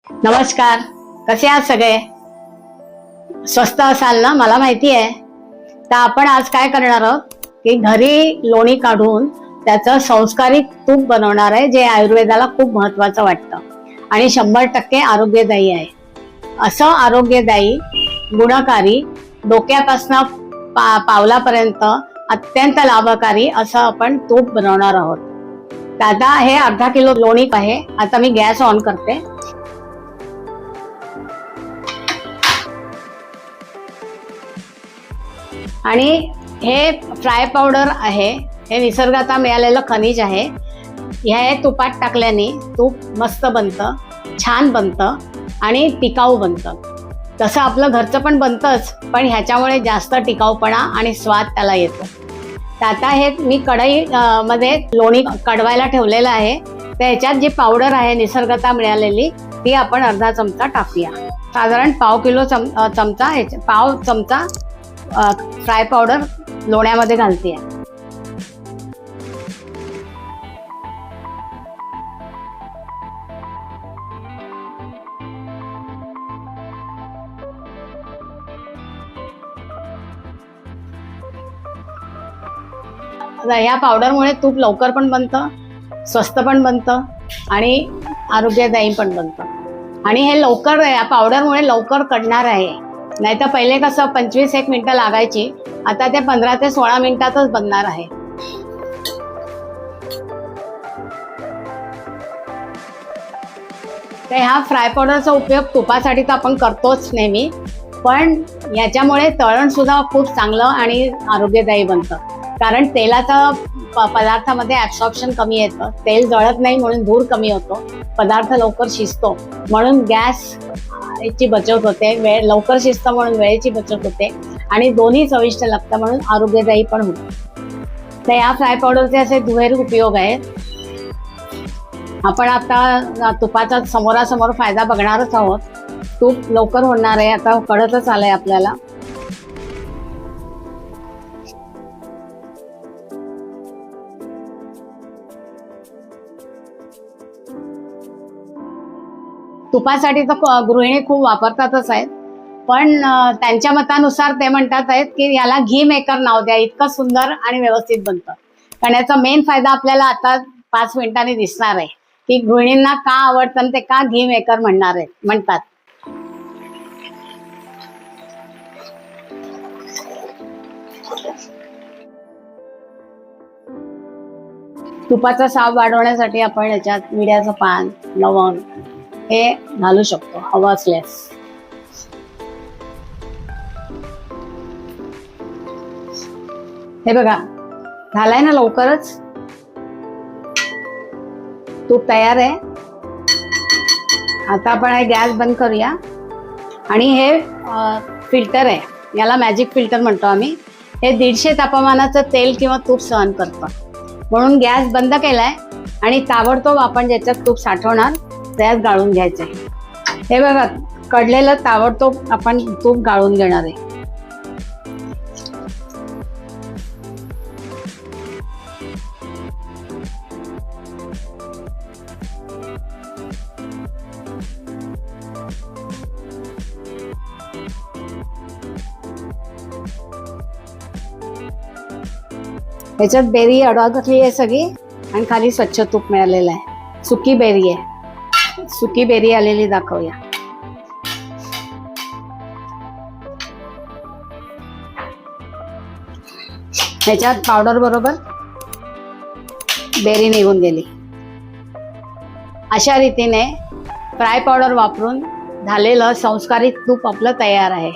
नमस्कार, कसे आहात सगळे? स्वस्त असाल ना, मला माहिती आहे. तर आपण आज काय करणार आहोत की घरी लोणी काढून त्याचं संस्कारित तूप बनवणार आहे, जे आयुर्वेदाला खूप महत्वाचं वाटतं आणि 100% आरोग्यदायी आहे. असं आरोग्यदायी, गुणकारी, डोक्यापासून पावलापर्यंत अत्यंत लाभकारी असं आपण तूप बनवणार आहोत. तर आता हे अर्धा किलो लोणी आहे. आता मी गॅस ऑन करते. आणि हे फ्राय पावडर आहे, हे निसर्गाचा मिळालेलं खनिज आहे. हे तुपात टाकल्याने तूप मस्त बनतं, छान बनतं आणि टिकाऊ बनतं. तसं आपलं घरचं पण बनतंच, पण ह्याच्यामुळे जास्त टिकाऊपणा आणि स्वाद त्याला येतो. तर आता हे मी कढई मध्ये लोणी कढवायला ठेवलेलं आहे. तर ह्याच्यात जी पावडर आहे निसर्गता मिळालेली, ती आपण अर्धा चमचा टाकूया. साधारण पाव चमचा फ्राय पावडर लोण्यामध्ये घालते. ह्या पावडरमुळे तूप लवकर पण बनतं, स्वस्त पण बनतं आणि आरोग्यदायी पण बनतं. आणि हे लवकर, या पावडरमुळे लवकर कडणार आहे. नाही तर पहिले कसं 25-1 मिनिटं लागायची, आता ते 15 ते 16 मिनिटातच बनणार आहे. तर ह्या फ्राय पावडरचा उपयोग तुपासाठी तर आपण करतोच नेहमी, पण याच्यामुळे तळण सुद्धा खूप चांगलं आणि आरोग्यदायी बनतं. कारण तेलाचं पदार्थामध्ये ऍब्सॉर्प्शन कमी येतं, तेल जळत नाही म्हणून धूर कमी होतो, पदार्थ लवकर शिजतो म्हणून गॅसची बचत होते, वेळ लवकर शिजतं म्हणून वेळेची बचत होते आणि दोन्ही चविष्ट लागतं म्हणून आरोग्यदायी पण होतं. तर या फ्राय पावडरचे असे दुहेरी उपयोग आहेत. आपण आता तुपाचा समोरासमोर फायदा बघणारच आहोत. तूप लवकर होणार आहे, आता कळतच आलंय आपल्याला. तुपासाठी तर गृहिणी खूप वापरतातच आहेत, पण त्यांच्या मतानुसार ते म्हणतात आहेत की याला घी मेकर नाव द्या, इतकं सुंदर आणि व्यवस्थित बनतं. कारण याचा मेन फायदा आपल्याला आता 5 मिनिटांनी दिसणार आहे की गृहिणींना का आवडतं आणि ते का घी मेकर म्हणतात. तुपाचा साव वाढवण्यासाठी आपण याच्यात विड्याचं पान, लवंग हे घालू शकतो हवं असल्यास. हे बघा, झालंय ना लवकरच. तूप तयार आहे. आता आपण हे गॅस बंद करूया. आणि हे फिल्टर आहे, याला मॅजिक फिल्टर म्हणतो आम्ही. हे 150 तापमानाचं तेल किंवा तूप सहन करतं, म्हणून गॅस बंद केलाय आणि ताबडतोब आपण ज्याच्यात तूप साठवणार त्यात गाळून घ्यायचंय. हे बघा, कडलेलं ताबडतोब आपण तूप गाळून घेणार आहे. ह्याच्यात बेरी अडकली आहे सगळी आणि खाली स्वच्छ तूप मिळालेलं आहे. सुकी बेरी आहे, सुकी बेरी आलेली दाखवूया. ह्याच्यात पावडर बरोबर बेरी निघून गेली. अशा रीतीने फ्राय पावडर वापरून झालेलं संस्कारित तूप आपलं तयार आहे.